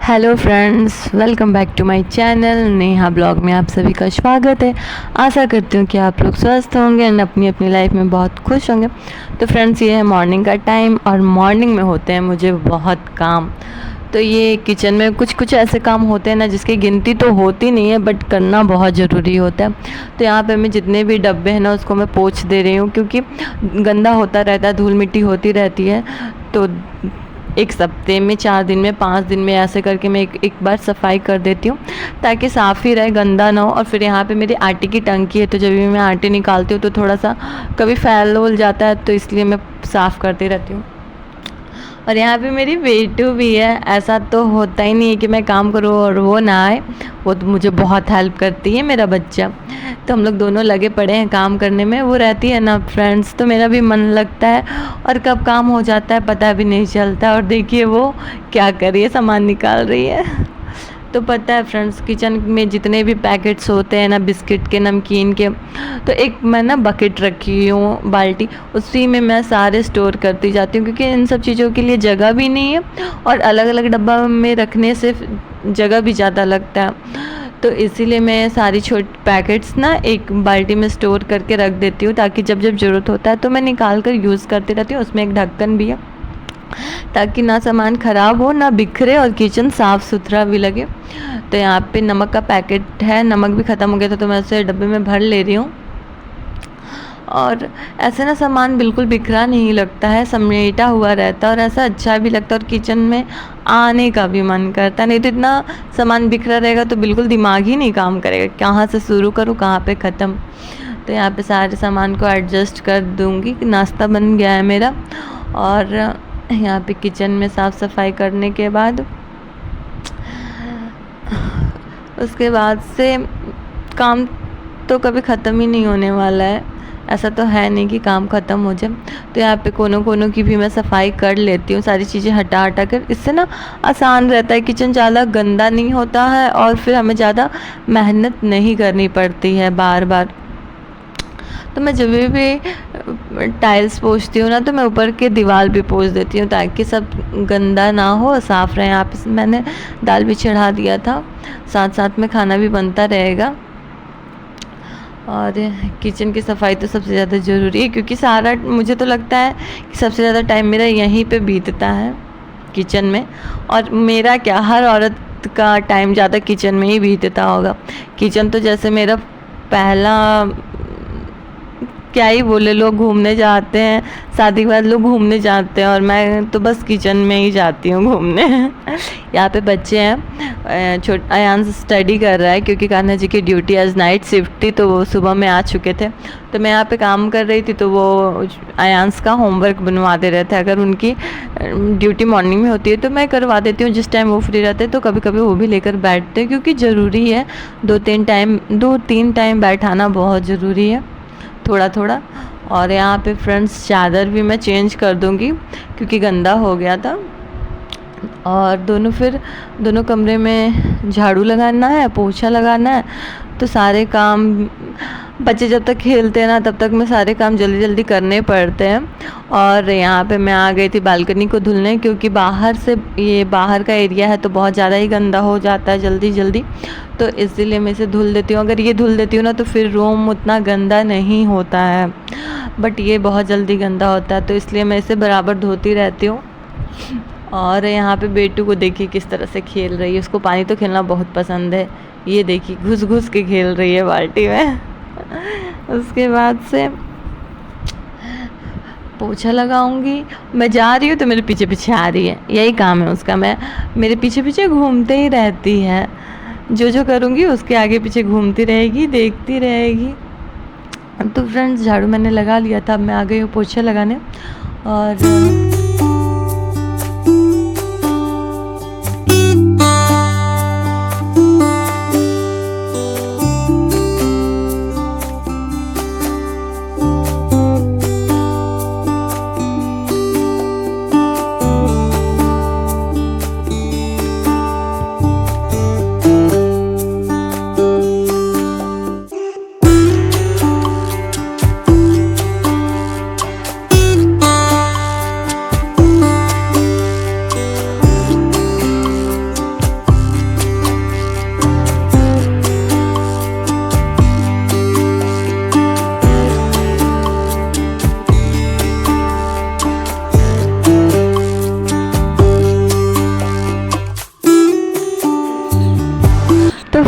Hello friends, welcome back to my channel Neha blog में आप सभी का स्वागत है। आशा करती हूँ कि आप लोग स्वस्थ होंगे एंड अपनी अपनी लाइफ में बहुत खुश होंगे। तो फ्रेंड्स, ये है मॉर्निंग का टाइम और मॉर्निंग में होते हैं मुझे बहुत काम। तो ये किचन में कुछ कुछ ऐसे काम होते हैं ना जिसकी गिनती तो होती नहीं है, बट करना बहुत ज़रूरी होता है। तो यहाँ पे मैं जितने भी डब्बे हैं ना उसको मैं पोंछ दे रही हूँ, क्योंकि गंदा होता रहता है, धूल मिट्टी होती रहती है। तो एक हफ्ते में 4 दिन में 5 दिन में ऐसे करके मैं एक बार सफाई कर देती हूँ, ताकि साफ़ ही रहे, गंदा ना हो। और फिर यहाँ पे मेरी आटे की टंकी है, तो जब भी मैं आटे निकालती हूँ तो थोड़ा सा कभी फैल उल जाता है, तो इसलिए मैं साफ़ करती रहती हूँ। और यहाँ पे मेरी बेटू भी है। ऐसा तो होता ही नहीं है कि मैं काम करूँ और वो ना आए, वो तो मुझे बहुत हेल्प करती है मेरा बच्चा। तो हम लोग दोनों लगे पड़े हैं काम करने में। वो रहती है ना फ्रेंड्स, तो मेरा भी मन लगता है और कब काम हो जाता है पता भी नहीं चलता। और देखिए वो क्या कर रही है, सामान निकाल रही है। तो पता है फ्रेंड्स, किचन में जितने भी पैकेट्स होते हैं ना बिस्किट के, नमकीन के, तो एक मैं ना बकेट रखी हूँ, बाल्टी, उसी में मैं सारे स्टोर करती जाती हूँ, क्योंकि इन सब चीज़ों के लिए जगह भी नहीं है और अलग अलग डब्बा में रखने से जगह भी ज़्यादा लगता है। तो इसीलिए मैं सारी छोटी पैकेट्स ना एक बाल्टी में स्टोर करके रख देती हूँ, ताकि जब जब ज़रूरत होता है तो मैं निकाल कर यूज़ करती रहती हूँ। उसमें एक ढक्कन भी है, ताकि ना सामान ख़राब हो ना बिखरे और किचन साफ़ सुथरा भी लगे। तो यहाँ पे नमक का पैकेट है, नमक भी ख़त्म हो गया था तो मैं उसे डब्बे में भर ले रही हूँ। और ऐसे ना सामान बिल्कुल बिखरा नहीं लगता है, समेटा हुआ रहता है और ऐसा अच्छा भी लगता है और किचन में आने का भी मन करता है। नहीं तो इतना सामान बिखरा रहेगा तो बिल्कुल दिमाग ही नहीं काम करेगा, कहाँ से शुरू करूँ कहाँ पे ख़त्म। तो यहाँ पे सारे सामान को एडजस्ट कर दूँगी। नाश्ता बन गया है मेरा। और यहाँ पे किचन में साफ़ सफाई करने के बाद उसके बाद से काम तो कभी ख़त्म ही नहीं होने वाला है। ऐसा तो है नहीं कि काम ख़त्म हो जाए। तो यहाँ पे कोनों कोनों की भी मैं सफाई कर लेती हूँ, सारी चीज़ें हटा हटा कर। इससे ना आसान रहता है, किचन ज़्यादा गंदा नहीं होता है और फिर हमें ज़्यादा मेहनत नहीं करनी पड़ती है बार बार। तो मैं जब भी टाइल्स पोंछती हूँ ना तो मैं ऊपर के दीवार भी पोंछ देती हूँ, ताकि सब गंदा ना हो, साफ़ रहे। यहाँ पे मैंने दाल भी चढ़ा दिया था, साथ साथ में खाना भी बनता रहेगा। और किचन की सफाई तो सबसे ज़्यादा ज़रूरी है, क्योंकि सारा, मुझे तो लगता है कि सबसे ज़्यादा टाइम मेरा यहीं पे बीतता है, किचन में। और मेरा क्या, हर औरत का टाइम ज़्यादा किचन में ही बीतता होगा। किचन तो जैसे मेरा पहला, क्या ही बोले, लोग घूमने जाते हैं, शादी के बाद लोग घूमने जाते हैं और मैं तो बस किचन में ही जाती हूँ घूमने। यहाँ पे बच्चे हैं, छोटा अयान स्टडी कर रहा है, क्योंकि कान्हा जी की ड्यूटी आज नाइट शिफ्ट थी, तो वो सुबह में आ चुके थे। तो मैं यहाँ पे काम कर रही थी, तो वो अयांश का होमवर्क बनवा दे रहे थे। अगर उनकी ड्यूटी मॉर्निंग में होती है तो मैं करवा देती हूँ, जिस टाइम वो फ्री रहते हैं तो कभी कभी वो भी लेकर बैठते हैं, क्योंकि ज़रूरी है 2-3 टाइम बैठाना बहुत ज़रूरी है, थोड़ा थोड़ा। और यहाँ पे फ्रेंड्स चादर भी मैं चेंज कर दूँगी, क्योंकि गंदा हो गया था। और दोनों कमरे में झाड़ू लगाना है, पोछा लगाना है। तो सारे काम, बच्चे जब तक खेलते हैं ना तब तक मैं सारे काम जल्दी जल्दी करने पड़ते हैं। और यहाँ पे मैं आ गई थी बालकनी को धुलने, क्योंकि बाहर से, ये बाहर का एरिया है तो बहुत ज़्यादा ही गंदा हो जाता है जल्दी जल्दी। तो इसीलिए मैं इसे धुल देती हूँ। अगर ये धुल देती हूँ ना तो फिर रूम उतना गंदा नहीं होता है, बट ये बहुत जल्दी गंदा होता है, तो इसलिए मैं इसे बराबर धोती रहती हूँ। और यहाँ पे बेटू को देखिए किस तरह से खेल रही है, उसको पानी तो खेलना बहुत पसंद है। ये देखिए घुस घुस के खेल रही है बाल्टी में। उसके बाद से पोछा लगाऊंगी। मैं जा रही हूँ तो मेरे पीछे पीछे आ रही है, यही काम है उसका। मेरे पीछे पीछे घूमते ही रहती है, जो करूँगी उसके आगे पीछे घूमती रहेगी, देखती रहेगी। तो फ्रेंड्स, झाड़ू मैंने लगा लिया था, अब मैं आ गई हूँ पोछा लगाने। और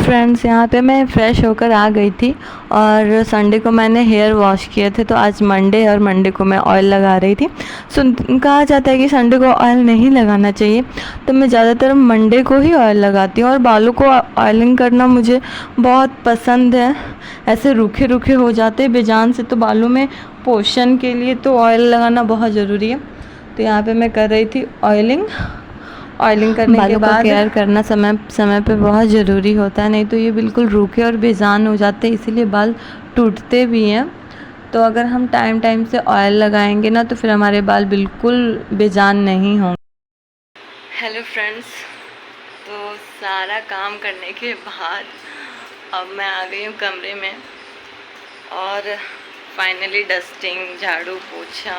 फ्रेंड्स यहाँ पे मैं फ़्रेश होकर आ गई थी और संडे को मैंने हेयर वॉश किए थे, तो आज मंडे और मंडे को मैं ऑयल लगा रही थी। कहा जाता है कि संडे को ऑयल नहीं लगाना चाहिए, तो मैं ज़्यादातर मंडे को ही ऑयल लगाती हूँ। और बालों को ऑयलिंग करना मुझे बहुत पसंद है। ऐसे रूखे रूखे हो जाते हैं बेजान से, तो बालों में पोषण के लिए तो ऑयल लगाना बहुत ज़रूरी है। तो यहाँ पे मैं कर रही थी ऑयलिंग करने के बाद केयर करना समय समय पे बहुत ज़रूरी होता है, नहीं तो ये बिल्कुल रूखे और बेजान हो जाते हैं, इसीलिए बाल टूटते भी हैं। तो अगर हम टाइम टाइम से ऑयल लगाएंगे ना, तो फिर हमारे बाल बिल्कुल बेजान नहीं होंगे। हेलो फ्रेंड्स, तो सारा काम करने के बाद अब मैं आ गई हूँ कमरे में और फाइनली डस्टिंग, झाड़ू पोछा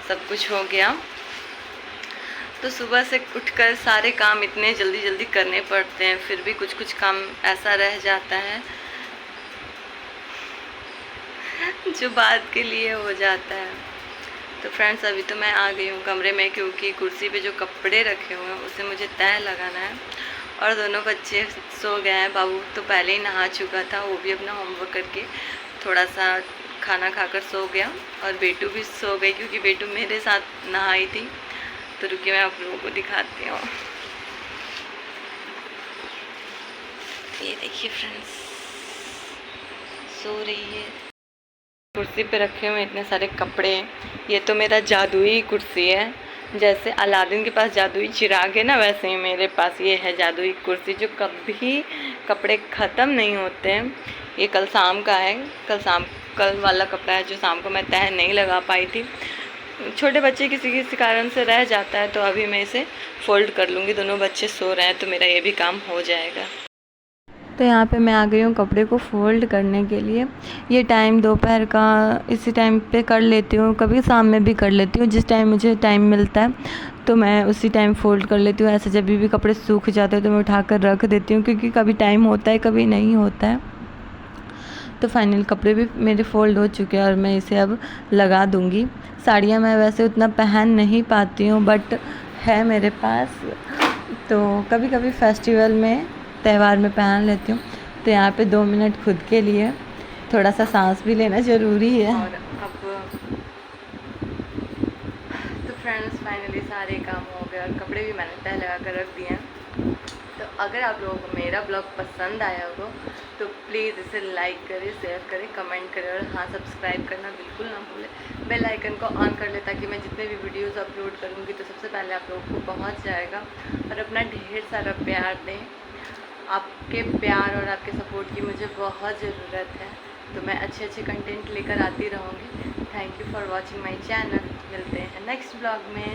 सब कुछ हो गया। तो सुबह से उठकर सारे काम इतने जल्दी जल्दी करने पड़ते हैं, फिर भी कुछ कुछ काम ऐसा रह जाता है जो बाद के लिए हो जाता है। तो फ्रेंड्स, अभी तो मैं आ गई हूँ कमरे में, क्योंकि कुर्सी पे जो कपड़े रखे हुए हैं उसे मुझे तह लगाना है। और दोनों बच्चे सो गए हैं। बाबू तो पहले ही नहा चुका था, वो भी अपना होमवर्क करके थोड़ा सा खाना खाकर सो गया, और बेटू भी सो गई क्योंकि बेटू मेरे साथ नहाई थी। तो रुकिए मैं आप लोगों को दिखाती हूँ। ये देखिए फ्रेंड्स, सो रही है। कुर्सी पे रखे हुए इतने सारे कपड़े। ये तो मेरा जादुई कुर्सी है, जैसे अलादीन के पास जादुई चिराग है ना, वैसे ही मेरे पास ये है जादुई कुर्सी, जो कभी कपड़े ख़त्म नहीं होते हैं। ये कल शाम का है, कल वाला कपड़ा है जो शाम को मैं तह नहीं लगा पाई थी। छोटे बच्चे किसी कारण से रह जाता है, तो अभी मैं इसे फ़ोल्ड कर लूँगी। दोनों बच्चे सो रहे हैं तो मेरा ये भी काम हो जाएगा। तो यहाँ पे मैं आ गई हूँ कपड़े को फ़ोल्ड करने के लिए। ये टाइम दोपहर का इसी टाइम पे कर लेती हूँ, कभी शाम में भी कर लेती हूँ, जिस टाइम मुझे टाइम मिलता है तो मैं उसी टाइम फ़ोल्ड कर लेती हूँ। ऐसे जब भी कपड़े सूख जाते हैं तो मैं उठाकर रख देती हूँ, क्योंकि कभी टाइम होता है कभी नहीं होता है। तो फाइनल कपड़े भी मेरे फ़ोल्ड हो चुके हैं और मैं इसे अब लगा दूँगी। साड़ियाँ मैं वैसे उतना पहन नहीं पाती हूँ, बट है मेरे पास, तो कभी कभी फेस्टिवल में, त्यौहार में पहन लेती हूँ। तो यहाँ पे 2 मिनट खुद के लिए थोड़ा सा सांस भी लेना ज़रूरी है। और अब तो फ्रेंड्स, फाइनली सारे काम हो गए और कपड़े भी मैंने तह लगा कर रख दिए हैं। तो अगर आप लोगों को मेरा ब्लॉग पसंद आया हो तो प्लीज़ इसे लाइक करें, शेयर करें, कमेंट करें, और हाँ, सब्सक्राइब करना बिल्कुल ना भूलें। बेल आइकन को ऑन कर ले, ताकि मैं जितने भी वीडियोस अपलोड करूँगी तो सबसे पहले आप लोगों को पहुँच जाएगा। और अपना ढेर सारा प्यार दें। आपके प्यार और आपके सपोर्ट की मुझे बहुत ज़रूरत है, तो मैं अच्छे कंटेंट लेकर आती रहूँगी। Thank you for watching my channel. मिलते हैं नेक्स्ट ब्लॉग में।